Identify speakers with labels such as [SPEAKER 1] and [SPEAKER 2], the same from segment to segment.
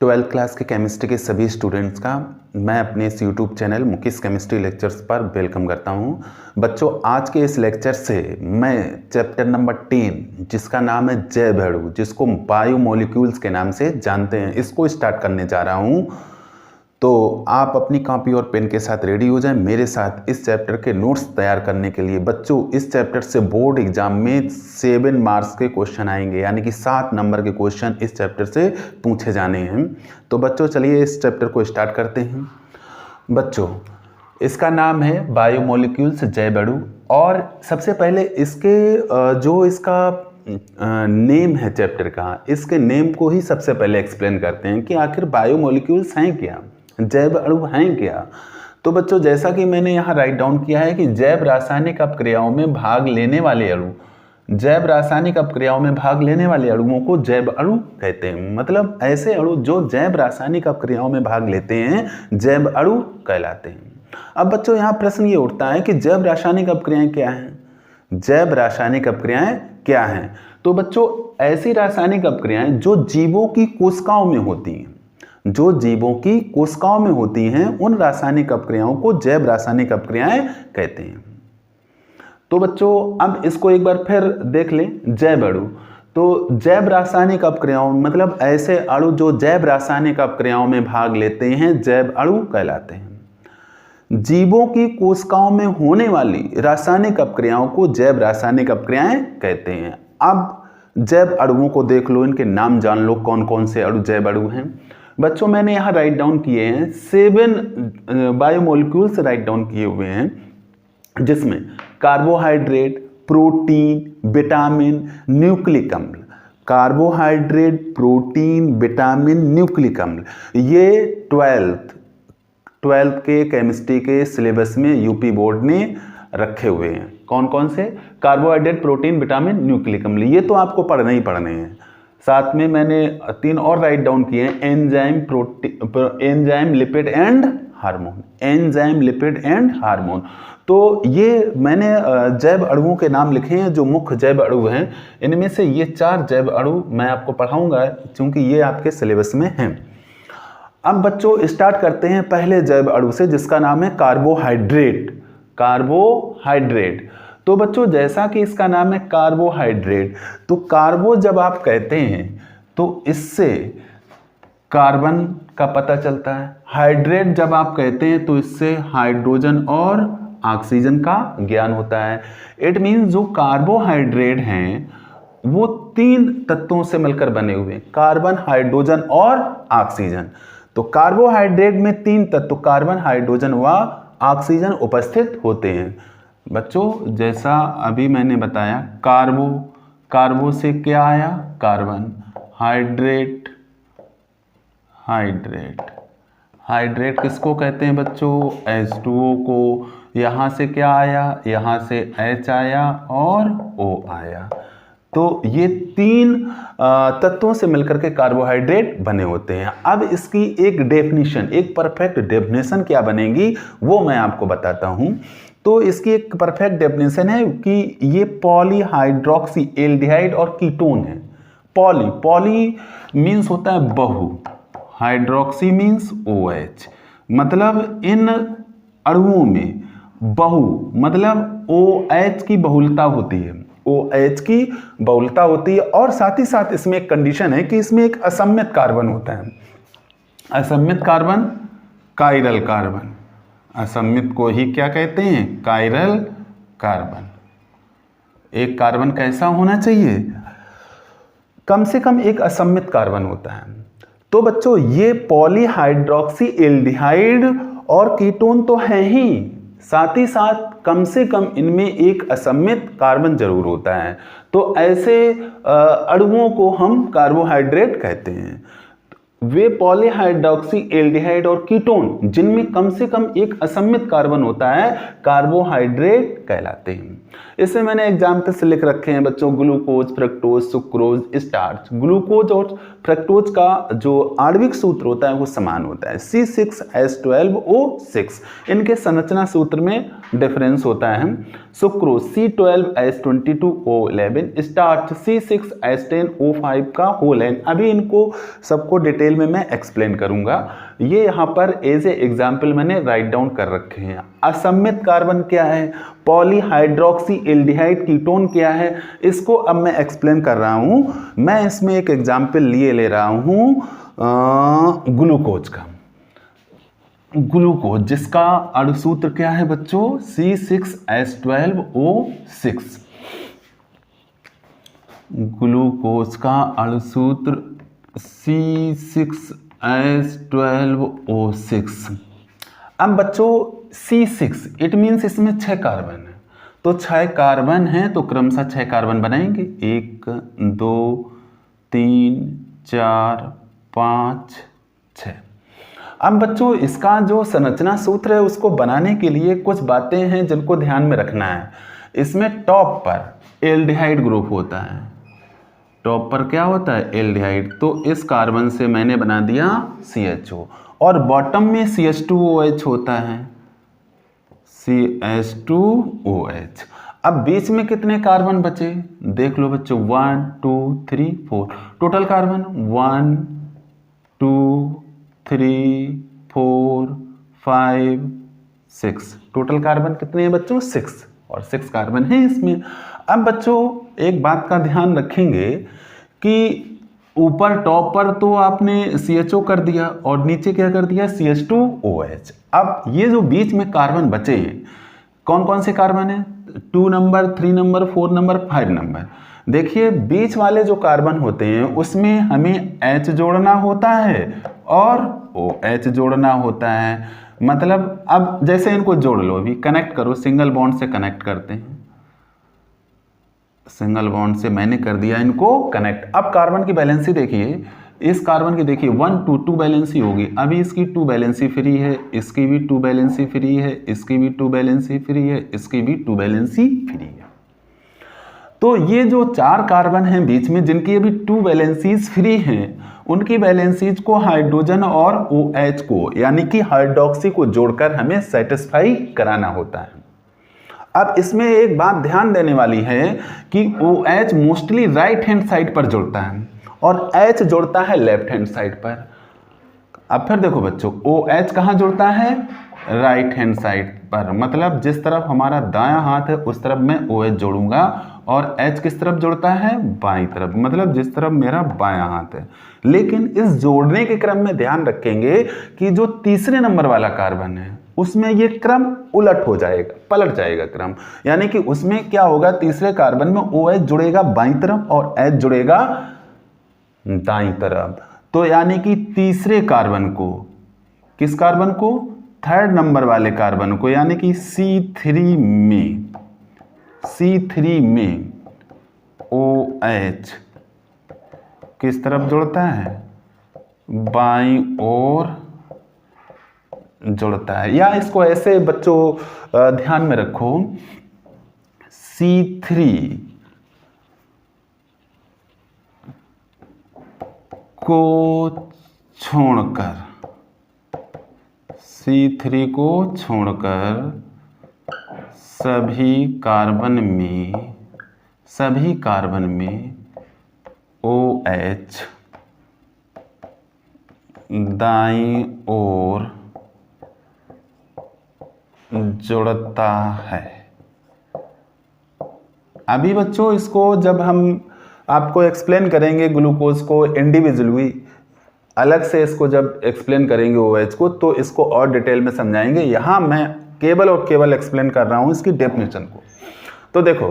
[SPEAKER 1] Twelfth class के chemistry के सभी स्टूडेंट्स का मैं अपने इस YouTube channel Mukesh chemistry lectures पर वेलकम करता हूं। बच्चों, आज के इस लेक्चर से मैं चैप्टर नंबर 10 जिसका नाम है जैव अणु, जिसको बायोमोलिक्यूल्स के नाम से जानते हैं, इसको स्टार्ट करने जा रहा हूं। तो आप अपनी कॉपी और पेन के साथ रेडी हो जाएं मेरे साथ इस चैप्टर के नोट्स तैयार करने के लिए। बच्चों, इस चैप्टर से बोर्ड एग्जाम में 7 मार्क्स के क्वेश्चन आएंगे, यानी कि 7 नंबर के क्वेश्चन इस चैप्टर से पूछे जाने हैं। तो बच्चों, चलिए इस चैप्टर को स्टार्ट करते हैं। बच्चों, इसका नाम है बायोमोलिक्यूल्स, जैव अणु। और सबसे पहले इसके जो इसका नेम है चैप्टर का, इसके नेम को ही सबसे पहले एक्सप्लेन करते हैं कि आखिर बायोमोलिक्यूल्स हैं क्या, जैव अणु हैं क्या। तो बच्चों, जैसा कि मैंने यहाँ राइट डाउन किया है कि जैव रासायनिक अपक्रियाओं में भाग लेने वाले अणु, जैव रासायनिक अपक्रियाओं में भाग लेने वाले अणुओं को जैव अणु कहते हैं। मतलब ऐसे अणु जो जैव रासायनिक अपक्रियाओं में भाग लेते हैं जैव अणु कहलाते हैं। अब बच्चों, यहाँ प्रश्न ये उठता है कि जैव रासायनिक अपक्रियाएं क्या हैं? जैव रासायनिक अपक्रियाएं क्या हैं? तो बच्चों, ऐसी रासायनिक अपक्रियाएं जो जीवों की कोशिकाओं में होती हैं, जो जीवों की कोशिकाओं में होती हैं, उन रासायनिक अपक्रियाओं को जैव रासायनिक अपक्रियाएं कहते हैं। तो बच्चों, अब इसको एक बार फिर देख लें। जैव अणु, तो जैव रासायनिक अपक्रियाओं मतलब ऐसे अणु जो जैव रासायनिक अपक्रियाओं में भाग लेते हैं जैव अणु कहलाते हैं। जीवों की कोशिकाओं में होने वाली रासायनिक अपक्रियाओं को जैव रासायनिक अपक्रियाएं कहते हैं। अब जैव अणुओं को देख लो, इनके नाम जान लो, कौन कौन से अणु जैव अणु हैं। बच्चों, मैंने यहाँ राइट डाउन किए हैं 7 बायोमोलिक्यूल्स राइट डाउन किए हुए हैं, जिसमें कार्बोहाइड्रेट, प्रोटीन, विटामिन, न्यूक्लिक अम्ल। कार्बोहाइड्रेट, प्रोटीन, विटामिन, न्यूक्लिक अम्ल, ये 12th के केमिस्ट्री के सिलेबस में यूपी बोर्ड ने रखे हुए हैं। कौन कौन से? कार्बोहाइड्रेट, प्रोटीन, विटामिन, न्यूक्लिक अम्ल। ये तो आपको पढ़ने ही पढ़ने हैं। साथ में मैंने 3 और राइट डाउन किए हैं, enzyme, enzyme, lipid and hormone. Enzyme, lipid and hormone. तो ये मैंने जैव अणुओं के नाम लिखे हैं जो मुख्य जैव अणु हैं। इनमें से ये 4 जैव अणु मैं आपको पढ़ाऊंगा क्योंकि ये आपके सिलेबस में हैं। अब बच्चों, स्टार्ट करते हैं पहले जैव अणु से, जिसका नाम है कार्बोहाइड्रेट। कार्बोहाइड्रेट। तो बच्चों, जैसा कि इसका नाम है कार्बोहाइड्रेट, तो कार्बो जब आप कहते हैं तो इससे कार्बन का पता चलता है। हाइड्रेट जब आप कहते हैं तो इससे हाइड्रोजन और ऑक्सीजन का ज्ञान होता है। इट मीन्स जो कार्बोहाइड्रेट हैं वो 3 तत्वों से मिलकर बने हुए हैं, कार्बन, हाइड्रोजन और ऑक्सीजन। तो कार्बोहाइड्रेट में 3 तत्व कार्बन, हाइड्रोजन व ऑक्सीजन उपस्थित होते हैं। बच्चों, जैसा अभी मैंने बताया, कार्बो से क्या आया? कार्बन। हाइड्रेट, हाइड्रेट किसको कहते हैं बच्चों? H2O को। यहाँ से क्या आया? यहाँ से H आया और O आया। तो ये 3 तत्वों से मिलकर के कार्बोहाइड्रेट बने होते हैं। अब इसकी एक डेफिनेशन, एक परफेक्ट डेफिनेशन क्या बनेगी वो मैं आपको बताता हूं। तो इसकी एक परफेक्ट डेफिनेशन है कि ये पॉलीहाइड्रोक्सी एल्डिहाइड और कीटोन है। पॉली मीन्स होता है बहु, हाइड्रोक्सी मीन्स OH। मतलब इन अणुओं में बहु मतलब OH की बहुलता होती है, OH की बहुलता होती है। और साथ ही साथ इसमें एक कंडीशन है कि इसमें एक असममित कार्बन होता है। असममित कार्बन, कायरल कार्बन। असममित को ही क्या कहते हैं? Chiral carbon. एक कार्बन कैसा होना चाहिए? कम से कम एक असममित कार्बन होता है। तो बच्चों, ये पॉलीहाइड्रोक्सी एल्डिहाइड और कीटोन तो है ही, साथ ही साथ कम से कम इनमें एक असममित कार्बन जरूर होता है। तो ऐसे अणुओं को हम कार्बोहाइड्रेट कहते हैं। वे पॉलीहाइड्रोक्सी एल्डिहाइड और कीटोन जिनमें कम से कम एक असममित कार्बन होता है, कार्बोहाइड्रेट कहलाते हैं। इसमें मैंने एग्जाम्पल्स लिख रखे हैं बच्चों, glucose, fructose, sucrose, starch. Glucose और फ्रक्टोज का जो आणविक सूत्र होता है वो समान होता है, C6H12O6। इनके संरचना सूत्र में डिफरेंस होता है। सुक्रोज C12H22O11, स्टार्च C6H10O5 का होल एन। अभी इनको सबको डिटेल में मैं एक्सप्लेन करूंगा। ये यहाँ पर एज ए एग्जाम्पल मैंने राइट डाउन कर रखे हैं। असममित कार्बन क्या है, पॉलीहाइड्रोक्सी एल्डिहाइड कीटोन क्या है, इसको अब मैं एक्सप्लेन कर रहा हूं। मैं इसमें एक एग्जाम्पल ले रहा हूं ग्लूकोज का। ग्लूकोज जिसका अणुसूत्र क्या है बच्चों, C6H12O6। ग्लूकोज का अणुसूत्र C6H12O6। अब बच्चों C6 इट मीन्स इसमें 6 कार्बन है, तो 6 कार्बन हैं तो क्रमशः 6 कार्बन बनाएंगे, 1 2 3 4 5 6। अब बच्चों इसका जो संरचना सूत्र है उसको बनाने के लिए कुछ बातें हैं जिनको ध्यान में रखना है। इसमें टॉप पर एल्डिहाइड ग्रुप होता है, टॉप पर क्या होता है, एल्डिहाइड। तो इस कार्बन से मैंने बना दिया CHO, और बॉटम में CH2OH होता है, CH2OH। अब बीच में कितने कार्बन बचे देख लो बच्चों, 1 2 3 4। Total carbon 1 2 3 4 5 6। टोटल कार्बन कितने हैं बच्चों, 6, और 6 कार्बन है इसमें। अब बच्चों एक बात का ध्यान रखेंगे कि ऊपर टॉप पर तो आपने CHO कर दिया और नीचे क्या कर दिया, CH2OH। अब ये जो बीच में कार्बन बचे हैं, कौन कौन से कार्बन है, 2 नंबर, 3 नंबर, 4 नंबर, 5 नंबर। देखिए बीच वाले जो कार्बन होते हैं उसमें हमें H जोड़ना होता है और OH जोड़ना होता है। मतलब अब जैसे इनको जोड़ लो, अभी कनेक्ट करो, सिंगल बॉन्ड से कनेक्ट करते हैं। सिंगल बॉन्ड से मैंने कर दिया इनको कनेक्ट। अब कार्बन की बैलेंसी देखिए, इस कार्बन की देखिए 1 2 2 बैलेंसी होगी। अभी इसकी 2 बैलेंसी फ्री है, इसकी भी 2 बैलेंसी फ्री है, इसकी भी 2 बैलेंसी फ्री है, इसकी भी 2 बैलेंसी फ्री है। तो ये जो 4 कार्बन हैं बीच में जिनकी अभी 2 बैलेंसीज फ्री हैं, उनकी बैलेंसीज को हाइड्रोजन और OH को यानी कि हाइड्रोक्सी को जोड़कर हमें सेटिस्फाई कराना होता है। अब इसमें एक बात ध्यान देने वाली है कि OH mostly right hand side पर जुड़ता है और H जुड़ता है लेफ्ट हैंड साइड पर। अब फिर देखो बच्चों, OH कहाँ जुड़ता है, राइट हैंड साइड पर। मतलब जिस तरफ हमारा दायां हाथ है उस तरफ मैं OH जोड़ूंगा, और H किस तरफ जुड़ता है, बाईं तरफ, मतलब जिस तरफ मेरा बायां हाथ है। लेकिन इस जोड़ने के क्रम में ध्यान रखेंगे कि जो तीसरे नंबर वाला कार्बन है उसमें ये क्रम उलट हो जाएगा, पलट जाएगा क्रम। यानी कि उसमें क्या होगा, तीसरे कार्बन में OH जुड़ेगा बाईं तरफ और H जुड़ेगा दाईं तरफ। तो यानी कि तीसरे कार्बन को, किस कार्बन को, थर्ड नंबर वाले कार्बन को, यानी कि C3 में OH किस तरफ जुड़ता है, बाईं ओर जुड़ता है। या इसको ऐसे बच्चों ध्यान में रखो, C3 को छोड़कर सभी कार्बन में OH दाईं ओर जुड़ता है। अभी बच्चों इसको जब हम आपको एक्सप्लेन करेंगे ग्लूकोज को इंडिविजुअली, अलग से इसको जब एक्सप्लेन करेंगे OH को, तो इसको और डिटेल में समझाएंगे। यहाँ मैं केवल और केवल एक्सप्लेन कर रहा हूँ इसकी डेफिनेशन को। तो देखो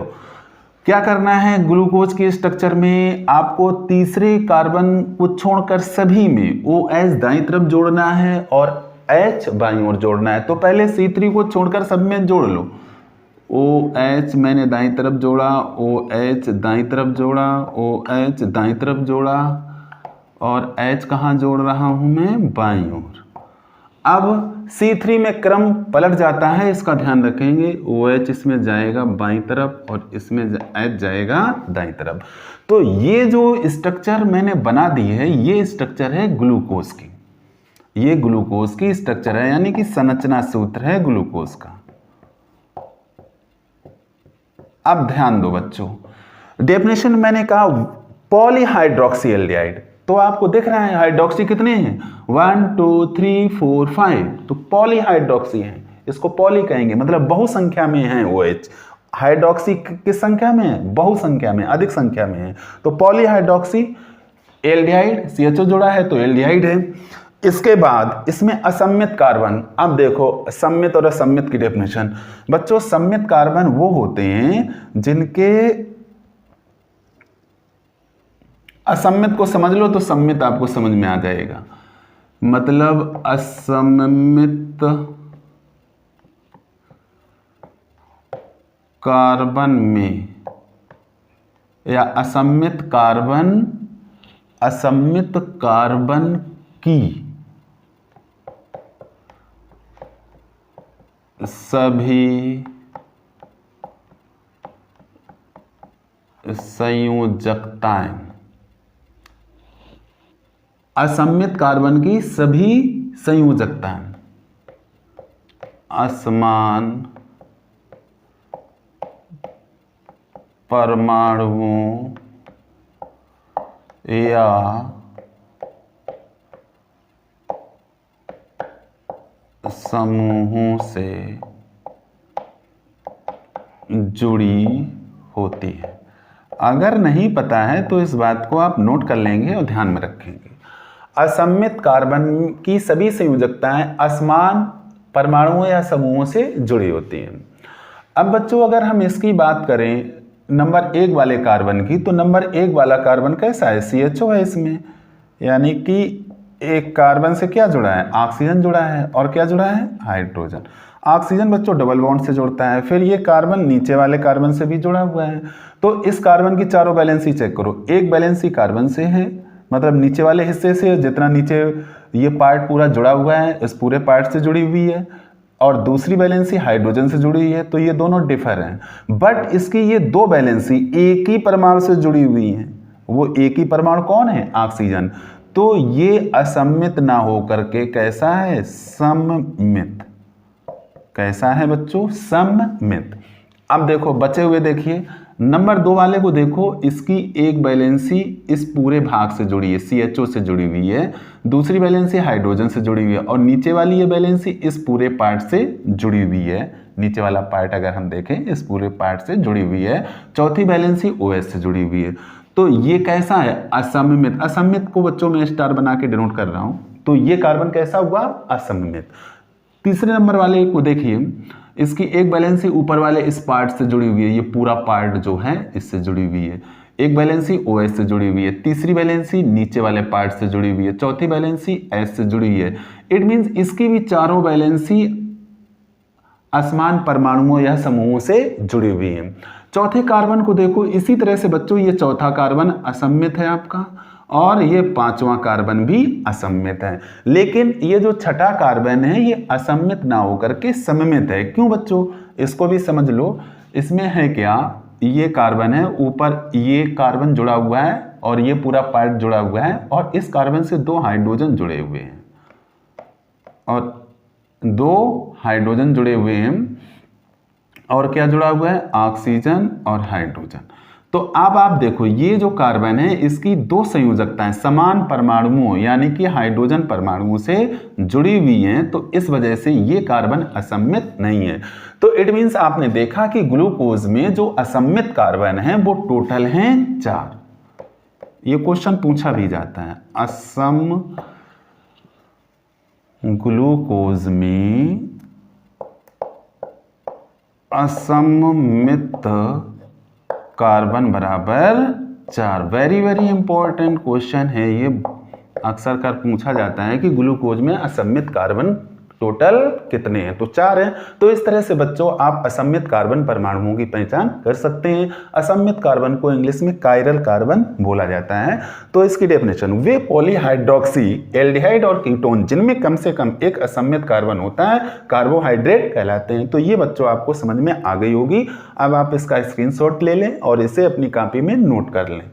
[SPEAKER 1] क्या करना है, ग्लूकोज के स्ट्रक्चर में आपको तीसरे कार्बन को छोड़कर सभी में OH दाईं तरफ जोड़ना है और H बाईं ओर जोड़ना है। तो पहले C3 को छोड़कर सब में जोड़ लो। OH मैंने दाईं तरफ जोड़ा, OH दाईं तरफ जोड़ा, OH दाईं तरफ जोड़ा, और H कहाँ जोड़ रहा हूं मैं, बाईं ओर। अब C3 में क्रम पलट जाता है, इसका ध्यान रखेंगे। OH इसमें जाएगा बाईं तरफ और इसमें H जाएगा दाईं तरफ। तो ये जो स्ट्रक्चर मैंने बना दी है, ये स्ट्रक्चर है ग्लूकोज की, ये ग्लूकोज की स्ट्रक्चर है, यानी कि संरचना सूत्र है ग्लूकोज का। अब ध्यान दो बच्चों, डेफिनेशन मैंने कहा पॉलीहाइड्रोक्सी एल्डिहाइड, तो आपको दिख रहा है हाइड्रोक्सी कितने हैं, 1 2 3 4 5, तो पॉलीहाइड्रोक्सी है, इसको पॉली कहेंगे, मतलब बहुसंख्या में है OH। हाइड्रोक्सी किस संख्या में है, बहुसंख्या में, अधिक संख्या में है, तो पॉलीहाइड्रोक्सी एल्डिहाइड, CHO जुड़ा है तो एल्डिहाइड है। इसके बाद इसमें असम्मित कार्बन, अब देखो सम्मित और असम्मित की डेफिनेशन बच्चों, सम्मित कार्बन वो होते हैं जिनके, असम्मित को समझ लो तो सम्मित आपको समझ में आ जाएगा, मतलब असम्मित कार्बन में या असम्मित कार्बन की सभी संयोजकताएं, असम्मित कार्बन की सभी संयोजकताएं असमान परमाणुओं या समूहों से जुड़ी होती है। अगर नहीं पता है तो इस बात को आप नोट कर लेंगे और ध्यान में रखेंगे। असम्मित कार्बन की सभी संयोजकताएं असमान परमाणुओं या समूहों से जुड़ी होती हैं। अब बच्चों अगर हम इसकी बात करें नंबर 1 वाले कार्बन की, तो नंबर 1 वाला कार्बन कैसा है, CHO है इसमें, यानी कि एक कार्बन से क्या जुड़ा है, ऑक्सीजन जुड़ा है, और क्या जुड़ा है, हाइड्रोजन। ऑक्सीजन बच्चों डबल बॉन्ड से जुड़ता है, फिर ये कार्बन नीचे वाले कार्बन से भी जुड़ा हुआ है। तो इस कार्बन की चारों बैलेंसी चेक करो, एक बैलेंसी कार्बन से है, मतलब नीचे वाले हिस्से से, जितना नीचे ये पार्ट पूरा जुड़ा हुआ है इस पूरे पार्ट से जुड़ी हुई है, और दूसरी बैलेंसी हाइड्रोजन से जुड़ी हुई है, तो ये दोनों डिफर हैं। बट इसकी ये दो बैलेंसी एक ही परमाणु से जुड़ी हुई हैं, वो एक ही परमाणु कौन है, ऑक्सीजन। तो ये असम्मित ना हो करके कैसा है, सममित। कैसा है बच्चों, सममित। अब देखो बचे हुए देखिए, नंबर 2 वाले को देखो, इसकी एक बैलेंसी इस पूरे भाग से जुड़ी है, CHO से जुड़ी हुई है, दूसरी बैलेंसी हाइड्रोजन से जुड़ी हुई है, और नीचे वाली ये बैलेंसी इस पूरे पार्ट से जुड़ी हुई है। नीचे वाला पार्ट अगर हम देखें इस पूरे पार्ट से जुड़ी हुई है, चौथी बैलेंसी OH से जुड़ी हुई है। तो ये कैसा है, असममित। असममित को बच्चों में स्टार बना के डिनोट कर रहा हूं, तो ये कार्बन कैसा हुआ, असममित। तीसरे नंबर वाले को देखिए, इसकी एक बैलेंसी ऊपर वाले इस पार्ट से जुड़ी हुई है, ये पूरा पार्ट जो है इससे जुड़ी हुई है, एक बैलेंसी OH से जुड़ी हुई है, तीसरी बैलेंसी नीचे वाले पार्ट से जुड़ी हुई है, चौथी बैलेंसी H से जुड़ी हुई है। इट मींस इसकी भी चारों बैलेंसी असमान परमाणुओं या समूहों से जुड़ी हुई है। चौथे कार्बन को देखो, इसी तरह से बच्चों ये चौथा कार्बन असम्मित है आपका, और ये 5वां कार्बन भी असम्मित है। लेकिन ये जो छठा कार्बन है ये असम्मित ना होकर के सममित है। क्यों बच्चों, इसको भी समझ लो। इसमें है क्या, ये कार्बन है, ऊपर ये कार्बन जुड़ा हुआ है और ये पूरा पार्ट जुड़ा हुआ है, और इस कार्बन से 2 हाइड्रोजन जुड़े हुए हैं, और 2 हाइड्रोजन जुड़े हुए हैं, और क्या जुड़ा हुआ है, ऑक्सीजन और हाइड्रोजन। तो अब आप देखो, ये जो कार्बन है इसकी 2 संयोजकताएं समान परमाणुओं यानी कि हाइड्रोजन परमाणुओं से जुड़ी हुई हैं, तो इस वजह से ये कार्बन असम्मित नहीं है। तो इट मींस आपने देखा कि ग्लूकोज में जो असम्मित कार्बन है वो टोटल हैं 4। ये क्वेश्चन पूछा भी जाता है, ग्लूकोज में असम्मित कार्बन बराबर 4। वेरी वेरी इंपॉर्टेंट क्वेश्चन है ये, अक्सर कर पूछा जाता है कि ग्लूकोज में असम्मित कार्बन टोटल कितने हैं? तो 4 हैं। तो इस तरह से बच्चों आप असममित कार्बन परमाणुओं की पहचान कर सकते हैं। असममित कार्बन को इंग्लिश में कायरल कार्बन बोला जाता है। तो इसकी डेफिनेशन, वे पॉलीहाइड्रोक्सी एल्डिहाइड और कीटोन जिनमें कम से कम एक असममित कार्बन होता है कार्बोहाइड्रेट कहलाते हैं। तो ये बच्चों आपको समझ में आ गई होगी। अब आप इसका स्क्रीनशॉट ले लें और इसे अपनी कॉपी में नोट कर लें।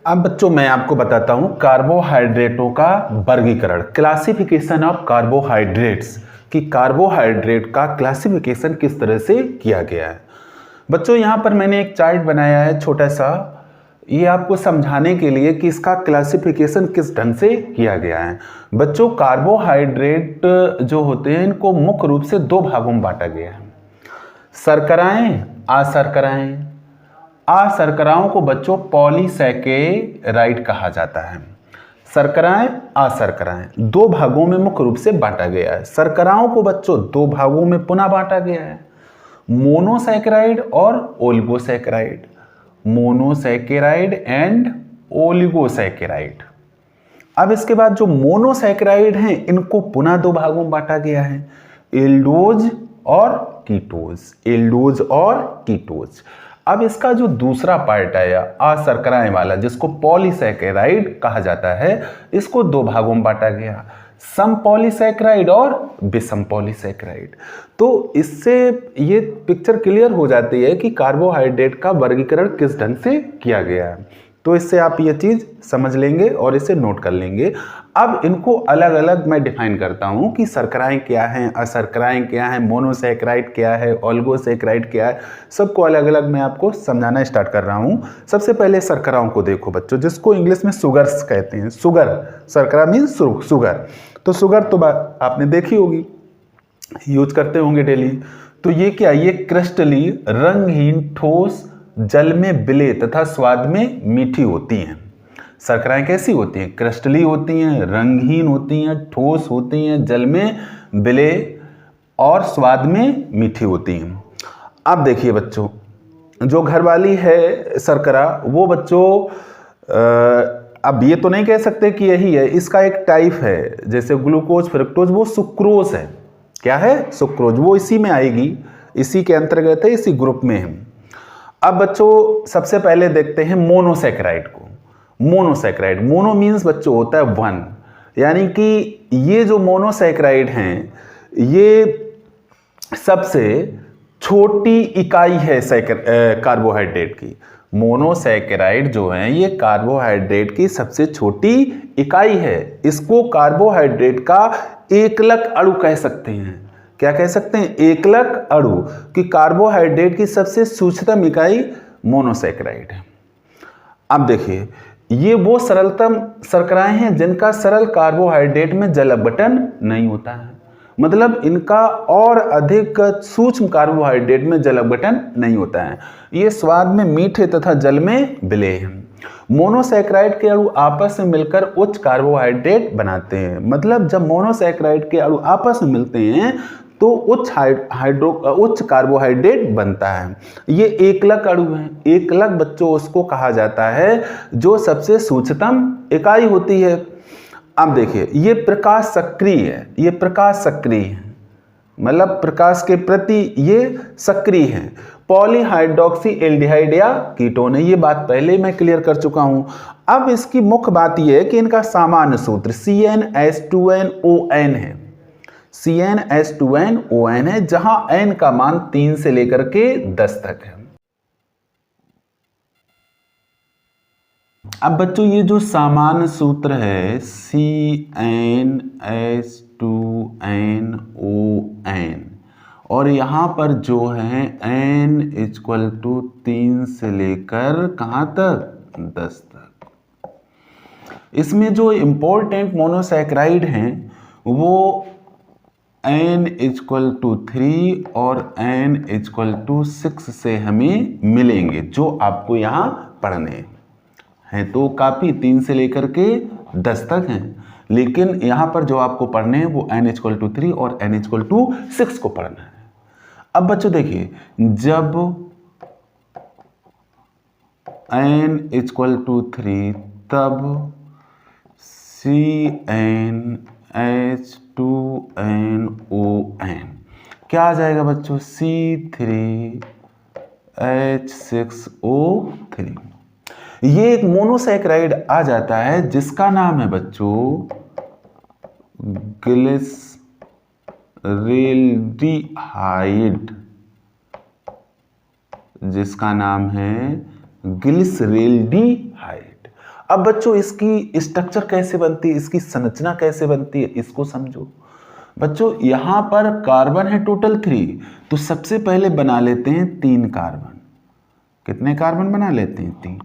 [SPEAKER 1] अब बच्चों मैं आपको बताता हूं कार्बोहाइड्रेटों का वर्गीकरण, क्लासिफिकेशन ऑफ कार्बोहाइड्रेट्स, कि कार्बोहाइड्रेट का क्लासिफिकेशन किस तरह से किया गया है। बच्चों यहां पर मैंने एक चार्ट बनाया है छोटा सा, ये आपको समझाने के लिए कि इसका क्लासिफिकेशन किस ढंग से किया गया है। बच्चों कार्बोहाइड्रेट जो होते हैं इनको मुख्य रूप से 2 भागों में बांटा गया है, शर्कराएं, अशर्कराएं। अशर्कराओं को बच्चों पॉलीसैकेराइड कहा जाता है। शर्कराएं, अशर्कराएं 2 भागों में मुख्य रूप से बांटा गया है। शर्कराओं को बच्चों 2 भागों में पुनः बांटा गया है, मोनोसैकेराइड और ओलिगोसैकेराइड। Monosaccharide and oligosaccharide. अब इसके बाद जो मोनोसैकेराइड हैं इनको पुनः 2 भागों में बांटा गया है, एल्डोज और कीटोज। एल्डोज और कीटोज। अब इसका जो दूसरा पार्ट आया अशर्कराएं वाला जिसको पॉलीसैकेराइड कहा जाता है, इसको 2 भागों में बांटा गया, सम पॉलीसैकेराइड और विषम पॉलीसैकेराइड। तो इससे ये पिक्चर क्लियर हो जाती है कि कार्बोहाइड्रेट का वर्गीकरण किस ढंग से किया गया है। तो इससे आप ये चीज समझ लेंगे और इसे नोट कर लेंगे। अब इनको अलग अलग मैं डिफाइन करता हूं कि शर्कराएं क्या हैं, अशर्कराएं क्या हैं, मोनोसैकेराइड क्या है, ओलिगोसैकेराइड क्या है, सबको अलग अलग मैं आपको समझाना स्टार्ट कर रहा हूं। सबसे पहले शर्कराओं को देखो बच्चों, जिसको इंग्लिश में सुगर्स कहते हैं। सुगर, शर्करा मीन्स सुगर। तो सुगर तो आपने देखी होगी, यूज करते होंगे डेली। तो ये क्या, ये क्रिस्टली रंगहीन ठोस जल में विलेय तथा स्वाद में मीठी होती हैं। शर्कराएं कैसी होती हैं? क्रिस्टली होती हैं, रंगहीन होती हैं, ठोस होती हैं, जल में विलेय और स्वाद में मीठी होती हैं। अब देखिए बच्चों, जो घरवाली है शर्करा वो बच्चों अब ये तो नहीं कह सकते कि यही है, इसका एक टाइप है, जैसे ग्लूकोज, फ्रक्टोज, वो सुक्रोज है। क्या है? सुक्रोज। वो इसी में आएगी, इसी के अंतर्गत है, इसी ग्रुप में है। अब बच्चों सबसे पहले देखते हैं मोनोसैकेराइड को। मोनोसैकेराइड, मोनो मीन्स बच्चों होता है 1, यानी कि ये जो मोनोसैकेराइड हैं ये सबसे छोटी इकाई है कार्बोहाइड्रेट की। मोनोसैकेराइड जो हैं ये कार्बोहाइड्रेट की सबसे छोटी इकाई है। इसको कार्बोहाइड्रेट का एकलक अणु कह सकते हैं। क्या कह सकते हैं? एकलक अणु, कि कार्बोहाइड्रेट की सबसे सूक्ष्मतम इकाई मोनोसैकेराइड है। अब देखिए, ये वो सरलतम शर्कराएं हैं जिनका सरल कार्बोहाइड्रेट में जल अपघटन नहीं होता है, मतलब इनका और अधिक सूक्ष्म कार्बोहाइड्रेट में जल अपघटन नहीं होता है। ये स्वाद में मीठे तथा जल में विलेय हैं। मोनोसैकेराइड के अणु आपस में मिलकर उच्च कार्बोहाइड्रेट बनाते हैं, मतलब जब मोनोसैकेराइड के अणु आपस में मिलते हैं तो उच्च कार्बोहाइड्रेट बनता है। ये एकलक अणु है। एकलक बच्चों उसको कहा जाता है जो सबसे सूक्ष्मतम इकाई होती है। अब देखिए, ये प्रकाश सक्रिय है, ये प्रकाश सक्रिय है, मतलब प्रकाश के प्रति ये सक्रिय है। पॉलीहाइड्रोक्सी एल्डिहाइड या कीटोन है, ये बात पहले मैं क्लियर कर चुका हूं। अब इसकी मुख्य बात यह है कि इनका सामान्य सूत्र CnH2nOn है। CnH2nOn है, जहां n का मान 3 से लेकर के 10 तक है। अब बच्चों ये जो सामान्य सूत्र है CnH2nOn, और यहां पर जो है n = 3 से लेकर कहां तक? 10 तक। इसमें जो इंपॉर्टेंट मोनोसैकेराइड हैं वो n = 3 और n = 6 से हमें मिलेंगे, जो आपको यहां पढ़ने हैं। तो काफी 3 से लेकर के 10 तक हैं, लेकिन यहां पर जो आपको पढ़ने हैं वो n = 3 और n = 6 को पढ़ना है। अब बच्चों देखिए, जब n = 3 तब CnH2nOn क्या आ जाएगा बच्चों, C3H6O3। ये एक मोनोसैकेराइड आ जाता है जिसका नाम है बच्चों ग्लिसरेल्डिहाइड, जिसका नाम है ग्लिसरेल्डिहाइड। अब बच्चों इसकी स्ट्रक्चर कैसे बनती है, इसकी संरचना कैसे बनती है, इसको समझो। बच्चों यहां पर कार्बन है टोटल 3, तो सबसे पहले बना लेते हैं 3 कार्बन। कितने कार्बन बना लेते हैं, 3,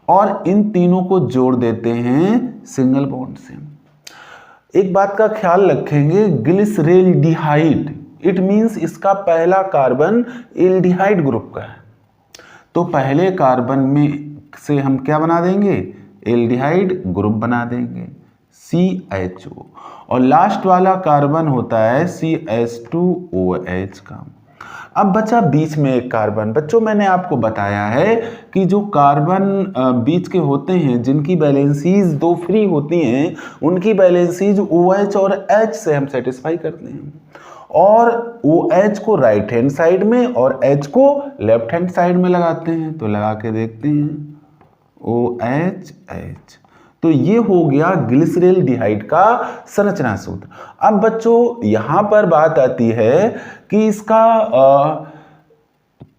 [SPEAKER 1] और इन तीनों को जोड़ देते हैं सिंगल बॉन्ड से। एक बात का ख्याल रखेंगे, ग्लिसरेल्डिहाइड इट मींस इसका पहला कार्बन एल्डिहाइड ग्रुप का है, तो पहले कार्बन में से हम क्या बना देंगे, एल्डिहाइड ग्रुप बना देंगे CHO, और लास्ट वाला कार्बन होता है CH2OH का। अब बचा बीच में एक कार्बन। बच्चों मैंने आपको बताया है कि जो कार्बन बीच के होते हैं जिनकी वैलेंसीज 2 फ्री होती हैं, उनकी वैलेंसीज OH और H से हम सेटिस्फाई करते हैं, और OH को राइट हैंड साइड में और H को लेफ्ट हैंड साइड में लगाते हैं। तो लगा के देखते हैं OH H, तो ये हो गया ग्लिसरेल्डिहाइड का संरचना सूत्र। अब बच्चों यहां पर बात आती है कि इसका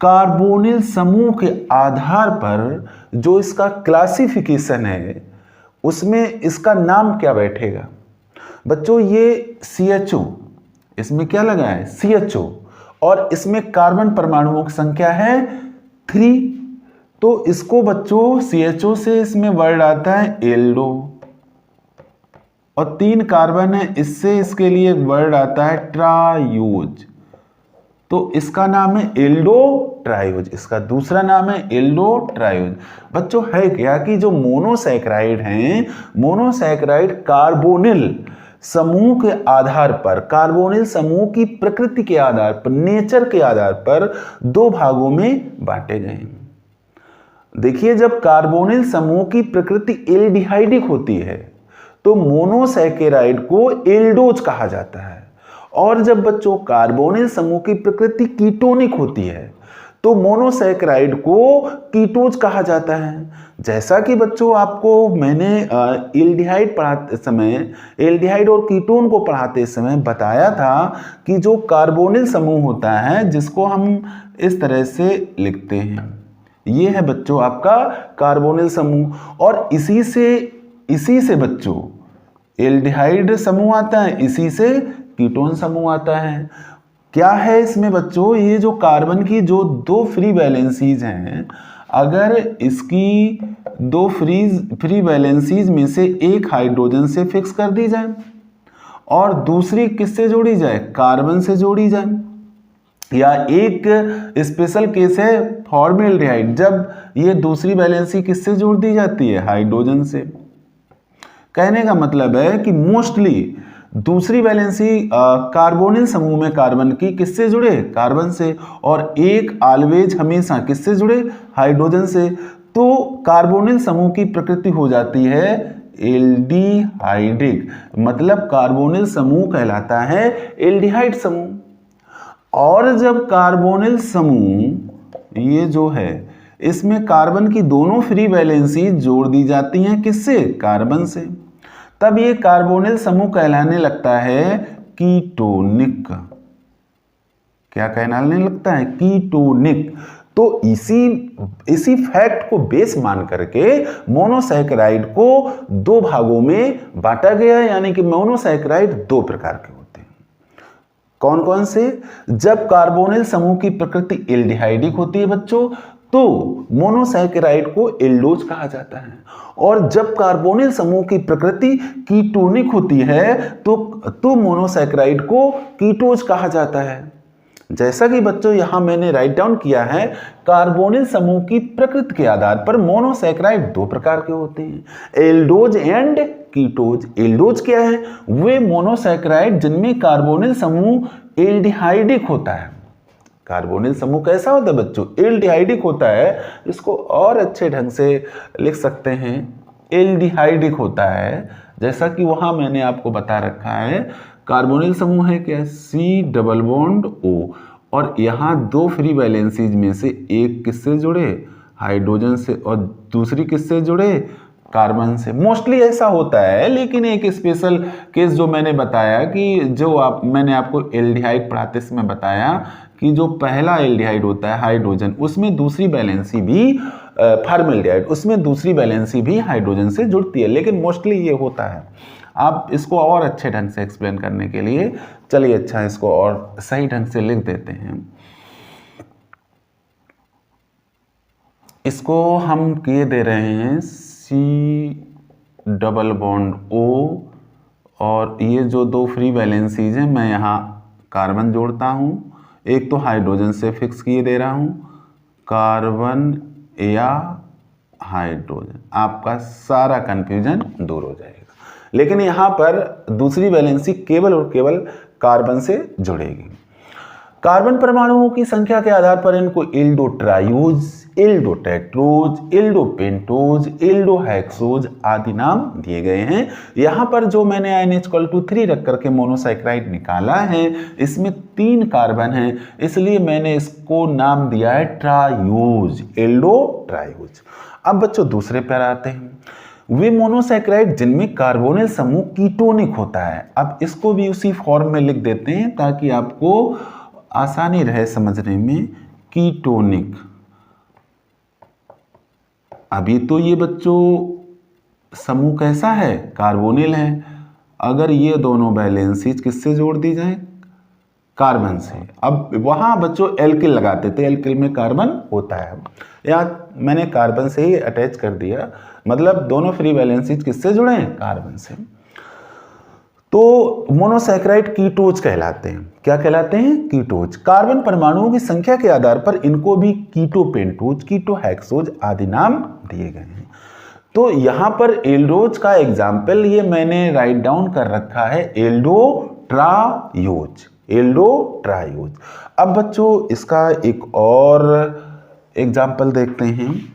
[SPEAKER 1] कार्बोनिल समूह के आधार पर जो इसका क्लासिफिकेशन है उसमें इसका नाम क्या बैठेगा। बच्चों ये CHO, इसमें क्या लगा है CHO, और इसमें कार्बन परमाणुओं की संख्या है 3, तो इसको बच्चों CHO से इसमें वर्ड आता है एल्डो, और 3 कार्बन है इससे इसके लिए एक वर्ड आता है ट्रायोज, तो इसका नाम है एल्डो ट्रायोज, इसका दूसरा नाम है एल्डो ट्रायोज। बच्चों है क्या कि जो मोनोसैकेराइड हैं, मोनोसैकेराइड कार्बोनिल समूह के आधार पर, कार्बोनिल समूह की प्रकृति के आधार पर, नेचर के आधार पर 2 भागों में बांटे गए हैं। देखिए जब कार्बोनिल समूह की प्रकृति एल्डिहाइडिक होती है तो मोनोसैकेराइड को एल्डोज कहा जाता है, और जब बच्चों कार्बोनिल समूह की प्रकृति कीटोनिक होती है तो मोनोसैकेराइड को कीटोज कहा जाता है। जैसा कि बच्चों आपको मैंने एल्डिहाइड पढ़ाते समय, एल्डिहाइड और कीटोन को पढ़ाते समय बताया था कि जो कार्बोनिल समूह होता है जिसको हम इस तरह से लिखते हैं, ये है बच्चों आपका कार्बोनिल समूह, और इसी से बच्चों एल्डिहाइड समूह आता है, इसी से कीटोन समूह आता है। क्या है इसमें बच्चों, ये जो कार्बन की जो 2 फ्री वैलेंसीज हैं, अगर इसकी 2 फ्री वैलेंसीज में से एक हाइड्रोजन से फिक्स कर दी जाए और दूसरी किससे जोड़ी जाए, कार्बन से जोड़ी जाए, या एक स्पेशल केस है फॉर्मेल्डिहाइड, जब ये दूसरी वैलेंसी किससे जोड़ दी जाती है, हाइड्रोजन से। कहने का मतलब है कि मोस्टली दूसरी वैलेंसी कार्बोनिल समूह में कार्बन की किससे जुड़े, कार्बन से, और एक ऑलवेज हमेशा किससे जुड़े, हाइड्रोजन से। तो कार्बोनिल समूह की प्रकृति हो जाती है एल्डिहाइडिक, मतलब कार्बोनिल समूह कहलाता है एल्डिहाइड समूह। और जब कार्बोनिल समूह ये जो है इसमें कार्बन की दोनों फ्री वैलेंसी जोड़ दी जाती हैं किससे, कार्बन से, तब ये कार्बोनिल समूह कहलाने लगता है कीटोनिक। क्या कहलाने लगता है, कीटोनिक। तो इसी फैक्ट को बेस मान करके मोनोसैकेराइड को 2 भागों में बांटा गया, यानी कि मोनोसैकेराइड 2 प्रकार के होते हैं। कौन कौन से, जब कार्बोनिल समूह की प्रकृति एल्डिहाइडिक होती है बच्चों तो मोनोसैकेराइड को एल्डोज कहा जाता है, और जब कार्बोनिल समूह की प्रकृति कीटोनिक होती है तो मोनोसैकेराइड को कीटोज कहा जाता है। जैसा कि बच्चों यहां मैंने राइट डाउन किया है, कार्बोनिल समूह की प्रकृति के आधार पर मोनोसैकेराइड 2 प्रकार के होते हैं, एल्डोज एंड कीटोज। एल्डोज क्या है, वे मोनोसैकेराइड जिनमें कार्बोनिल समूह एल्डिहाइडिक होता है। कार्बोनिल समूह कैसा होता है बच्चों, एल्डिहाइडिक होता है, इसको और अच्छे ढंग से लिख सकते हैं, एल्डिहाइडिक होता है, जैसा कि वहाँ मैंने आपको बता रखा है कार्बोनिल समूह है क्या, C डबल बॉन्ड O, और यहाँ दो फ्री वैलेंसीज में से एक किससे जुड़े, हाइड्रोजन से, और दूसरी किससे जुड़े, कार्बन से। मोस्टली ऐसा होता है, लेकिन एक स्पेशल केस जो मैंने बताया कि जो मैंने आपको एल्डिहाइड पढ़ाते समय बताया कि जो पहला एल्डिहाइड होता है हाइड्रोजन, उसमें दूसरी वैलेंसी भी फॉर्मल्डिहाइड, उसमें दूसरी वैलेंसी भी हाइड्रोजन से जुड़ती है, लेकिन मोस्टली ये होता है। आप इसको और अच्छे ढंग से एक्सप्लेन करने के लिए चलिए अच्छा इसको और सही ढंग से लिख देते हैं। इसको हम किए दे रहे हैं C डबल बॉन्ड O, और ये जो दो फ्री वैलेंसीज हैं मैं यहाँ कार्बन जोड़ता हूँ, एक तो हाइड्रोजन से फिक्स किए दे रहा हूँ, कार्बन या हाइड्रोजन, आपका सारा कंफ्यूजन दूर हो जाएगा। लेकिन यहाँ पर दूसरी वैलेंसी केवल और केवल कार्बन से जुड़ेगी। कार्बन परमाणुओं की संख्या के आधार पर इनको Aldo triose, Aldo tetrose, Aldo pentose, Aldo hexose आदि नाम दिए गए हैं। यहाँ पर जो मैंने NH=3 रख करके मोनोसैकेराइड निकाला है, इसमें 3 कार्बन हैं, इसलिए मैंने इसको नाम दिया है ट्रायोज, एल्डो ट्रायोज। अब बच्चों दूसरे पर आते हैं, वे मोनोसैकेराइड जिनमें कार्बोनिल समूह कीटोनिक होता है। अब इसको भी उसी फॉर्म में लिख देते हैं ताकि आपको आसानी रहे समझने में। कीटोनिक, अभी तो ये बच्चों समूह कैसा है, कार्बोनिल है। अगर ये दोनों वैलेंसीज किससे जोड़ दी जाए, कार्बन से। अब वहां बच्चों एल्किल लगाते थे, एल्किल में कार्बन होता है, यहाँ मैंने कार्बन से ही अटैच कर दिया, मतलब दोनों फ्री वैलेंसीज किससे जुड़े हैं, कार्बन से। तो मोनोसैकेराइड कीटोज कहलाते हैं। क्या कहलाते हैं, कीटोज। कार्बन परमाणुओं की संख्या के आधार पर इनको भी कीटो पेंटोज, कीटो हेक्सोज आदि नाम दिए गए हैं। तो यहाँ पर एल्डोज का एग्जाम्पल ये मैंने राइट डाउन कर रखा है, एल्डो ट्रायोज, एल्डो ट्रायोज। अब बच्चों इसका एक और एग्जाम्पल देखते हैं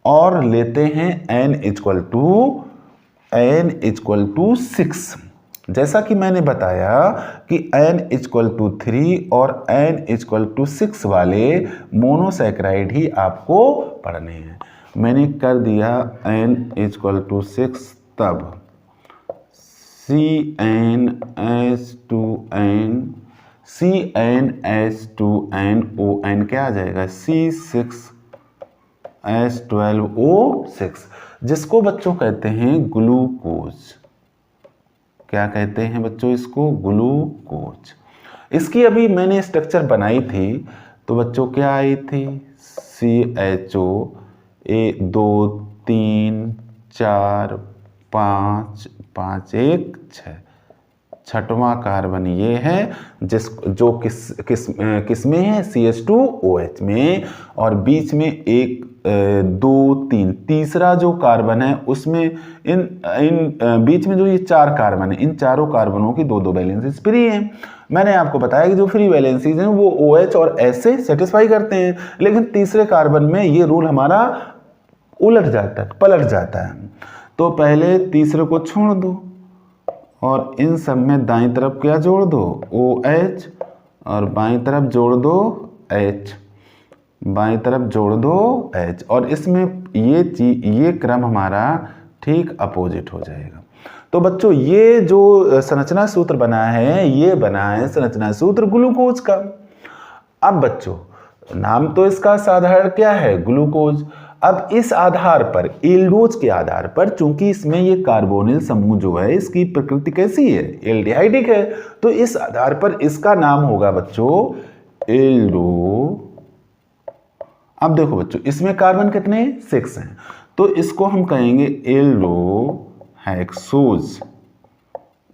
[SPEAKER 1] और लेते हैं n=6। जैसा कि मैंने बताया कि n=3 और n=6 वाले मोनोसैकेराइड ही आपको पढ़ने हैं। मैंने कर दिया n=6, तब CnH2n क्या आ जाएगा, C6H12O6, जिसको बच्चों कहते हैं ग्लूकोज। क्या कहते हैं बच्चों इसको, ग्लूकोज। इसकी अभी मैंने स्ट्रक्चर बनाई थी तो बच्चों क्या आई थी, CHO 2 3 4 5 5 1 6, छठवां कार्बन ये है जो किस में है, CH2OH में, और बीच में 1 2 3 तीसरा जो कार्बन है उसमें इन बीच में जो ये 4 कार्बन है, इन चारों कार्बनों की 2 वैलेंसीज फ्री हैं। मैंने आपको बताया कि जो फ्री वैलेंसीज हैं वो OH और S से सेटिस्फाई करते हैं, लेकिन तीसरे कार्बन में ये रूल हमारा उलट जाता है, पलट जाता है। तो पहले तीसरे को छोड़ दो और इन सब में दाईं तरफ क्या जोड़ दो, OH, और बाईं तरफ जोड़ दो H, बाईं तरफ जोड़ दो H, और इसमें ये क्रम हमारा ठीक अपोजिट हो जाएगा। तो बच्चों ये जो संरचना सूत्र बना है, ये बना है संरचना सूत्र ग्लूकोज का। अब बच्चों नाम तो इसका साधारण क्या है, ग्लूकोज। अब इस आधार पर, एल्डोज के आधार पर, चूंकि इसमें ये कार्बोनिल समूह जो है इसकी प्रकृति कैसी है, एल्डिहाइडिक है, तो इस आधार पर इसका नाम होगा बच्चों एल्डो। अब देखो बच्चों इसमें कार्बन कितने, 6 हैं, तो इसको हम कहेंगे एल्डो हेक्सोज,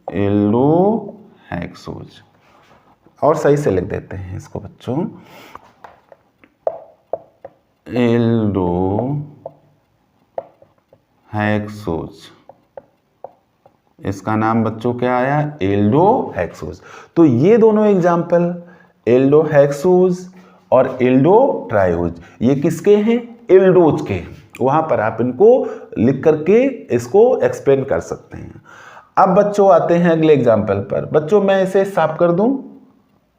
[SPEAKER 1] एल्डो हेक्सोज। और सही से लिख देते हैं इसको बच्चों, एल्डो हेक्सोज। इसका नाम बच्चों क्या आया, एल्डो हेक्सोज। तो ये दोनों एग्जाम्पल एल्डो हेक्सोज और एल्डो ट्रायोज ये किसके हैं, एल्डोज के। वहां पर आप इनको लिख करके इसको एक्सप्लेन कर सकते हैं। अब बच्चों आते हैं अगले एग्जाम्पल पर। बच्चों मैं इसे साफ कर दूं,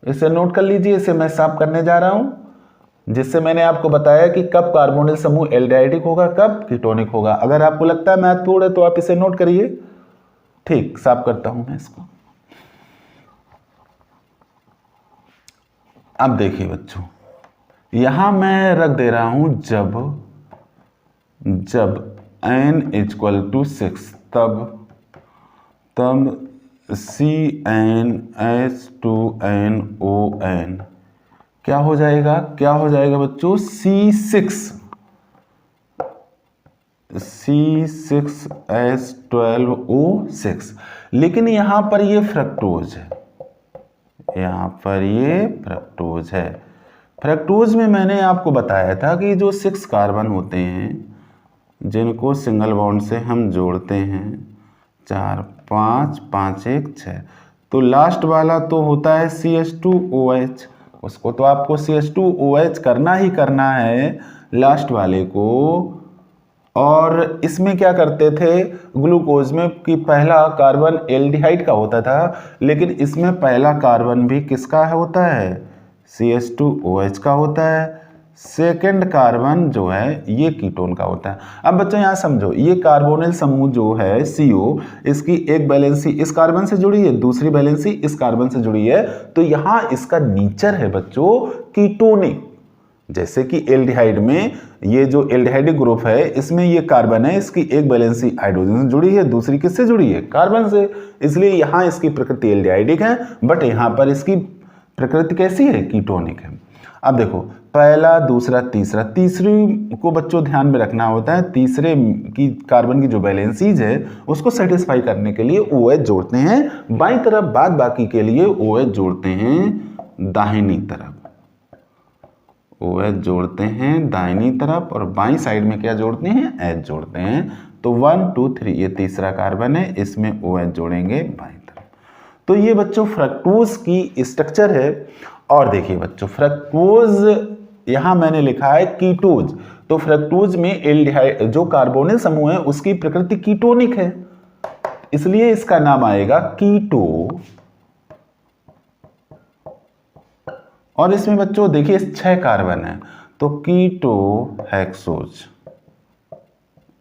[SPEAKER 1] इसे नोट कर लीजिए, इसे मैं साफ करने जा रहा हूं, जिससे मैंने आपको बताया कि कब कार्बोनिल समूह एल्डिहाइडिक होगा, कब कीटोनिक होगा। अगर आपको लगता है महत्वपूर्ण है तो आप इसे नोट करिए। ठीक, साफ करता हूं मैं इसको। अब देखिए बच्चों, यहां मैं रख दे रहा हूं जब n = 6 तब CnH2nOn क्या हो जाएगा बच्चों, C6H12O6। लेकिन यहां पर ये फ्रक्टोज है, फ्रक्टोज में मैंने आपको बताया था कि जो 6 कार्बन होते हैं जिनको सिंगल बॉन्ड से हम जोड़ते हैं, 4 5 5 1 6, तो लास्ट वाला तो होता है CH2OH, उसको तो आपको CH2OH करना ही करना है लास्ट वाले को। और इसमें क्या करते थे ग्लूकोज में कि पहला कार्बन एल्डिहाइड का होता था, लेकिन इसमें पहला कार्बन भी किसका होता है, CH2OH का होता है। सेकंड कार्बन जो है ये कीटोन का होता है। अब बच्चों यहाँ समझो, ये कार्बोनिल समूह जो है CO, इसकी एक वैलेंसी इस कार्बन से जुड़ी है, दूसरी वैलेंसी इस कार्बन से जुड़ी है, तो यहाँ इसका नेचर है बच्चों कीटोनिक। जैसे कि एल्डिहाइड में ये जो एल्डिहाइडिक ग्रुप है इसमें ये कार्बन है, इसकी एक वैलेंसी हाइड्रोजन से जुड़ी है, दूसरी किससे जुड़ी है, कार्बन से, इसलिए यहाँ इसकी प्रकृति एल्डिहाइडिक है, बट यहाँ पर इसकी प्रकृति कैसी है, कीटोनिक है। अब देखो पहला दूसरा तीसरा, तीसरी को बच्चों ध्यान में रखना होता है, तीसरे की कार्बन की जो वैलेंसीज है उसको सेटिस्फाई करने के लिए OH जोड़ते हैं बाईं तरफ, बाद बाकी के लिए OH जोड़ते हैं दाहिनी तरफ, OH जोड़ते हैं दाहिनी तरफ, और बाईं साइड में क्या जोड़ते हैं, H जोड़ते हैं। तो 1 2 3 ये तीसरा कार्बन है, इसमें OH जोड़ेंगे बाईं तरफ। तो ये बच्चों फ्रक्टोज की स्ट्रक्चर है। और देखिए बच्चों फ्रक्टोज यहां मैंने लिखा है कीटोज, तो फ्रक्टोज में एल्डिहाइड जो कार्बोनिल समूह है उसकी प्रकृति कीटोनिक है, इसलिए इसका नाम आएगा कीटो। और इसमें बच्चों देखिए 6 कार्बन है, तो कीटो हेक्सोज,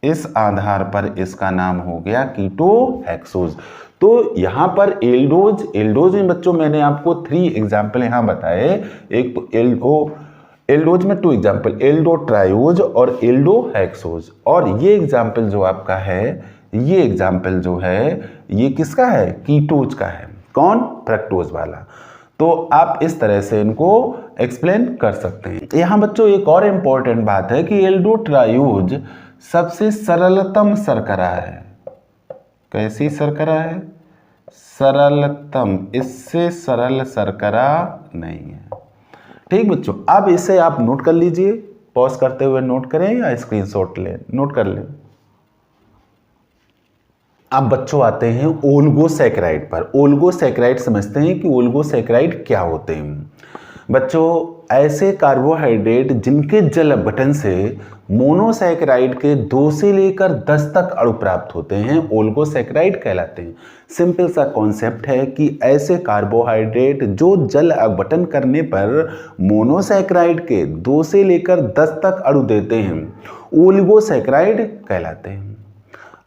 [SPEAKER 1] इस आधार पर इसका नाम हो गया कीटो हेक्सोज। तो यहां पर एल्डोज में बच्चों मैंने आपको 3 एग्जाम्पल यहां बताए, एक तो एल्डोज में 2 एग्जाम्पल, एल्डो ट्रायोज और एल्डो हेक्सोज। और ये एग्जाम्पल जो आपका है, ये एग्जाम्पल जो है ये किसका है, कीटोज का है। कौन, फ्रक्टोज वाला। तो आप इस तरह से इनको एक्सप्लेन कर सकते हैं। यहां बच्चों एक और इंपॉर्टेंट बात है कि एल्डो ट्रायोज सबसे सरलतम शर्करा है। कैसी शर्करा है, सरलतम, इससे सरल शर्करा नहीं है। ठीक बच्चों, अब इसे आप नोट कर लीजिए, पॉज करते हुए नोट करें या स्क्रीनशॉट लें, नोट कर लें। अब बच्चों आते हैं ओलिगोसैकेराइड पर। ओलिगोसैकेराइड समझते हैं कि ओलिगोसैकेराइड क्या होते हैं। बच्चों ऐसे कार्बोहाइड्रेट जिनके जल अपघटन से मोनोसैकेराइड के 2 से लेकर 10 तक अणु प्राप्त होते हैं, ओलिगोसैकेराइड कहलाते हैं। सिंपल सा कॉन्सेप्ट है कि ऐसे कार्बोहाइड्रेट जो जल अपघटन करने पर मोनोसैकेराइड के 2 से लेकर 10 तक अणु देते हैं, ओलिगोसैकेराइड कहलाते हैं।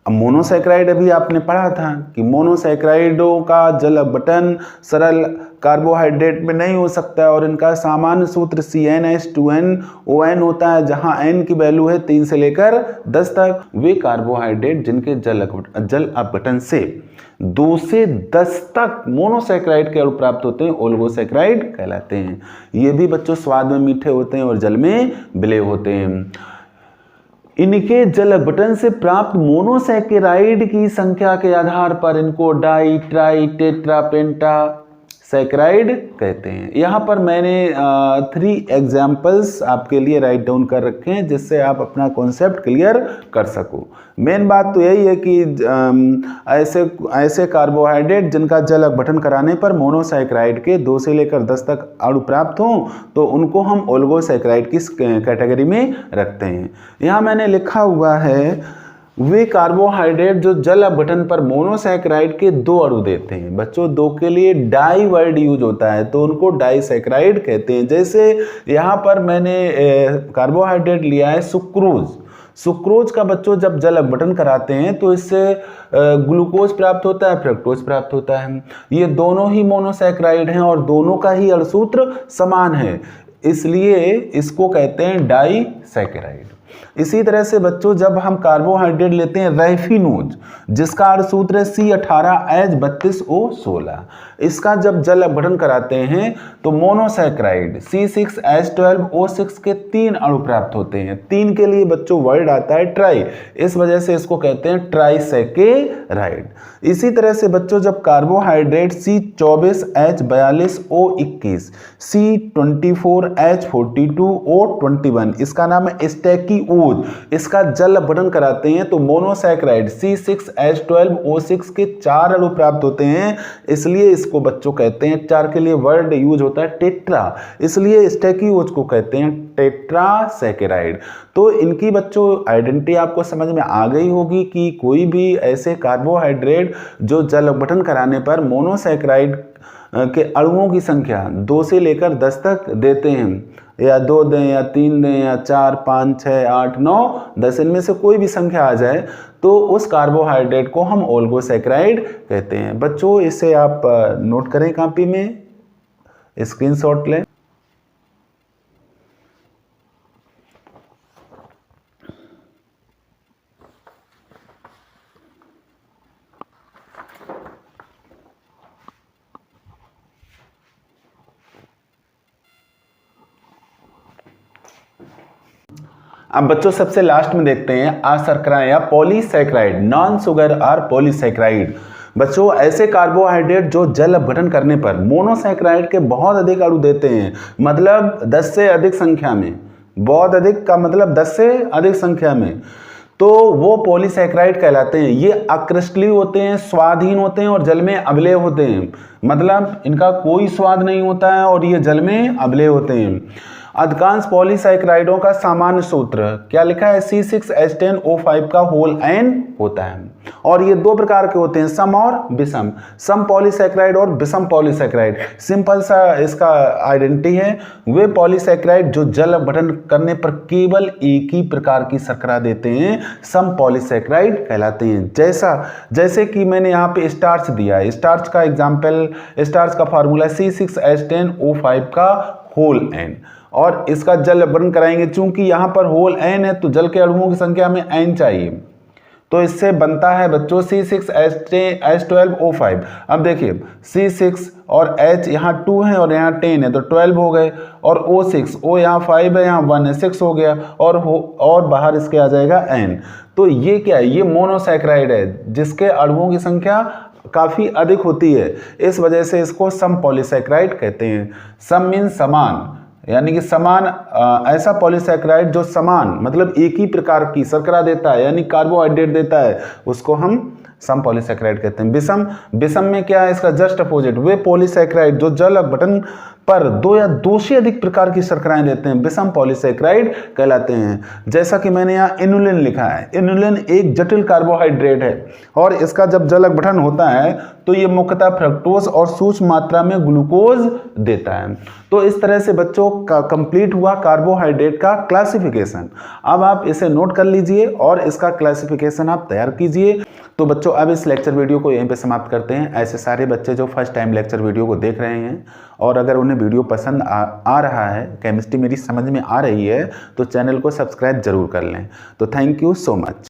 [SPEAKER 1] अब मोनोसैकेराइड अभी आपने पढ़ा था कि मोनोसैकेराइडों का जल अपघटन सरल कार्बोहाइड्रेट में नहीं हो सकता है, और इनका सामान्य सूत्र CnH2nOn होता है, जहां n की वैल्यू है 3 से लेकर 10 तक। वे कार्बोहाइड्रेट जिनके जल अपघटन से 2 से 10 तक मोनोसैकेराइड के अणु प्राप्त होते हैं, ओलिगोसैकेराइड कहलाते हैं। ये भी बच्चों स्वाद में मीठे होते हैं और जल में विलेय होते हैं। इनके जल अपघटन से प्राप्त मोनोसैकेराइड की संख्या के आधार पर इनको डाई, ट्राई, टेट्रा, पेंटा सैकेराइड कहते हैं। यहाँ पर मैंने 3 एग्जाम्पल्स आपके लिए राइट डाउन कर रखे हैं, जिससे आप अपना कॉन्सेप्ट क्लियर कर सको। मेन बात तो यही है कि ऐसे कार्बोहाइड्रेट जिनका जल अपघटन कराने पर मोनोसैकेराइड के 2 से लेकर 10 तक अणु प्राप्त हों, तो उनको हम ओलिगोसैकेराइड की कैटेगरी में रखते हैं। यहाँ मैंने लिखा हुआ है वे कार्बोहाइड्रेट जो जल अपघटन पर मोनोसैकेराइड के 2 अणु देते हैं। बच्चों 2 के लिए डाई वर्ड यूज होता है तो उनको डाइसैकेराइड कहते हैं। जैसे यहाँ पर मैंने कार्बोहाइड्रेट लिया है सुक्रोज। सुक्रोज का बच्चों जब जल अपघटन कराते हैं तो इससे ग्लूकोज प्राप्त होता है, फ्रक्टोज प्राप्त होता है। ये दोनों ही मोनोसैकेराइड हैं और दोनों का ही अणुसूत्र समान है, इसलिए इसको कहते हैं डाइसैकेराइड। इसी तरह से बच्चों जब हम कार्बोहाइड्रेट लेते हैं रैफिनोज, जिसका अणुसूत्र है C18H32O16, इसका जब जल अपघटन कराते हैं तो मोनोसैकेराइड C6H12O6 के 3 अणु प्राप्त होते हैं। 3 के लिए बच्चों वर्ड आता है ट्राई, इस वजह से इसको कहते हैं ट्राइसैकेराइड। इसी तरह से बच्चों जब कार्बोहाइड्रेट C24H42O21, C24H42O21, इसका नाम है स्टैकीओज, इसका जल अपघटन कराते हैं तो मोनोसैकेराइड C6H12O6 के 4 अणु प्राप्त होते हैं, इसलिए इसको बच्चों कहते हैं, 4 के लिए वर्ड यूज होता है टेट्रा, इसलिए स्टैकीओज को कहते हैं टेट्रासैकेराइड। तो इनकी बच्चों आइडेंटिटी आपको समझ में आ गई होगी कि कोई भी ऐसे कार्बोहाइड्रेट जो जल अपघटन कराने पर मोनोसैकेराइड के अणुओं की संख्या 2 से लेकर 10 तक देते हैं, या 2 दें या 3 दें या 4, 5, 6, 8, 9, 10, इनमें से कोई भी संख्या आ जाए तो उस कार्बोहाइड्रेट को हम ओलिगोसैकेराइड कहते हैं। बच्चों इसे आप नोट करें, कॉपी में स्क्रीनशॉट लें। अब बच्चों सबसे लास्ट में देखते हैं अशर्करा या पॉलीसैकेराइड, नॉन शुगर और पॉलीसैकेराइड। बच्चों ऐसे कार्बोहाइड्रेट जो जल अपघटन करने पर मोनोसैकेराइड के बहुत अधिक अणु देते हैं, मतलब 10 से अधिक संख्या में, बहुत अधिक का मतलब 10 से अधिक संख्या में, तो वो पॉलीसैकेराइड कहलाते हैं। ये अक्रिस्टलीय होते हैं, स्वादहीन होते हैं और जल में अम्लीय होते हैं, मतलब इनका कोई स्वाद नहीं होता है और ये जल में अम्लीय होते हैं। अधिकांश पॉलीसैकेराइडों का सामान्य सूत्र क्या लिखा है, C6H10O5 का होल N होता है, और ये 2 प्रकार के होते हैं, सम और विषम, सम पॉलीसैकेराइड और विषम पॉलीसैकेराइड। सिंपल सा इसका आइडेंटिटी है, वे पॉलीसैकेराइड जो जल अपघटन करने पर केवल एक ही प्रकार की शर्करा देते हैं, सम पॉलीसैकेराइड कहलाते हैं। जैसे कि मैंने यहाँ पे स्टार्च दिया है, स्टार्च का एग्जाम्पल, स्टार्च का फार्मूला C6H10O5 का होल N, और इसका जल अपघटन कराएंगे, चूंकि यहां पर होल N है तो जल के अणुओं की संख्या में N चाहिए, तो इससे बनता है बच्चों C6H12O5। अब देखिए C6 और H यहाँ 2 है और यहाँ 10 है तो 12 हो गए, और O6, O यहाँ 5 है, यहाँ 1 है, 6 हो गया, और बाहर इसके आ जाएगा N। तो ये क्या है, ये मोनोसैकेराइड है जिसके अणुओं की संख्या काफ़ी अधिक होती है, इस वजह से इसको सम पॉलीसैकेराइड कहते हैं। सम मीन समान, यानी कि समान, ऐसा पॉलीसैकेराइड जो समान मतलब एक ही प्रकार की शर्करा देता है, यानी कार्बोहाइड्रेट देता है, उसको हम सम पॉलीसैकेराइड कहते हैं। विषम में क्या है, इसका जस्ट अपोजिट, वे पॉलीसैकेराइड जो जल अपघटन पर 2 या 2 से अधिक प्रकार की शर्कराएं देते हैं, विषम पॉलीसैकेराइड कहलाते हैं। जैसा कि मैंने यहाँ इनुलिन लिखा है, इनुलिन एक जटिल कार्बोहाइड्रेट है और इसका जब जल अपघटन होता है तो ये मुख्यतः फ्रक्टोज और सूक्ष्म मात्रा में ग्लूकोज देता है। तो इस तरह से बच्चों का कंप्लीट हुआ कार्बोहाइड्रेट का क्लासिफिकेशन। अब आप इसे नोट कर लीजिए और इसका क्लासिफिकेशन आप तैयार कीजिए। तो बच्चों अब इस लेक्चर वीडियो को यहीं पे समाप्त करते हैं। ऐसे सारे बच्चे जो फर्स्ट टाइम लेक्चर वीडियो को देख रहे हैं और अगर उन्हें वीडियो पसंद आ रहा है, केमिस्ट्री मेरी समझ में आ रही है, तो चैनल को सब्सक्राइब जरूर कर लें। तो थैंक यू सो मच।